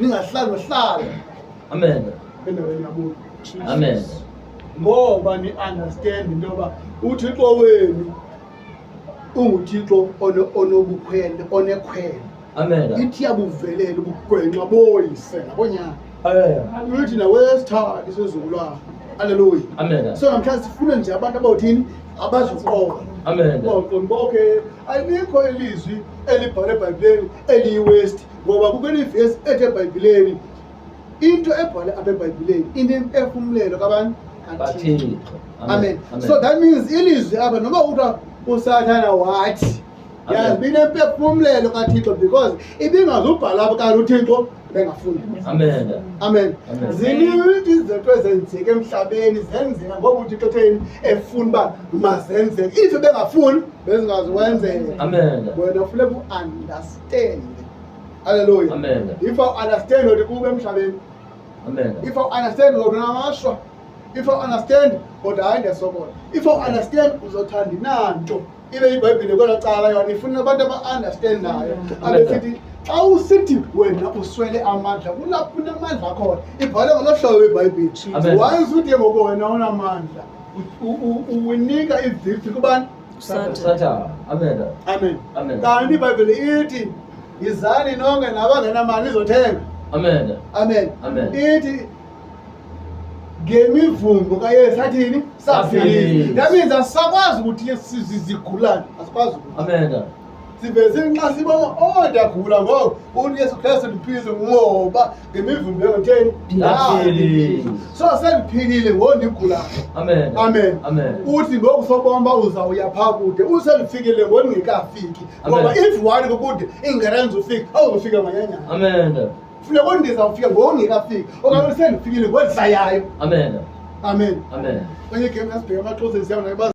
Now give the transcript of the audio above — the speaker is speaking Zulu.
ningahlala Amen. endaweni yabo. Amen. Ngoba ni-understand into yoba uThixo wenu unguThixo onobukhwele, onekhwele. Amen. Ithi yabuvelele ubugwenxa boyise nabonyana. Amen. Uthi nawesithathu isizukulwane. Haleluya. Amen. So namhlanje sifuna nje abantu abawuthini abazuqoka. Amen. Okay, alikho ilizwi elibhalwe eBhayibhelini eliyi-waste ngoba kukho ivesi ethi eBhayibhelini into ebhalwe apha eBhayibhelini inemphefumlelo kabantu Bathixo. Amen. So that means ilizwi apha noma uthiwa uSathana wathi yazi binemphefumlelo kaThixo because ibingazubhala apha kanti uThixo bengafuni. Amen. Amen. Zininzi izinto ezenzeka emhlabeni zenzeka ngoba uThixo theni efuna uba mazenzeke. If bengafuni bezingazikwenzeka. Amen. Wena ufuna u-understand. Hallelujah. Amen. If I understand what kube emhlabeni. Amen. If I understand what unamashwa. If I understand what hayi ndesokola. If I understand uzothanda inanto. Ibe iBhayibhile kwela cala yona ifuna abantu aba-understandayo. Abesithi xa usithi wena uswele amandla kulapho unamandla khona. Ibhalwe ngolo hlobo iBhayibhile. Wayenza ukuthi ngoku wena unamandla uwinika i-victory kubani? Sathana. Amen. Amen. Amen. Kanti iBhayibhile ithi yizani nonke nabangenamali izothenga. Amen. Amen. Amen. Ithi ngemivumbo kaYesu athini safilisa. That means asakwazi ukuthi sizigulane asikwazi ukuthi. Amen. Siveze nxa sibona ndiyagula ngoba uYesu Kristu ndiphilise ngoba ngemivumbo yokutheni Ndaphilile. So sendiphilile ngondigulayo. Amen. Amen. Amen. Uthi ngoku sobomba uzawuya phaa kude usendifikile ngondingekafiki ngoba if wani kukude ingerenza ufika awuzofika manyanyana. Amen. Funeka ndizawufika ngongekafiki okanye sendifikile ngodisayayo. Amen. Amen. Amen. Kwenye game yasibheka amaXhosa siyabona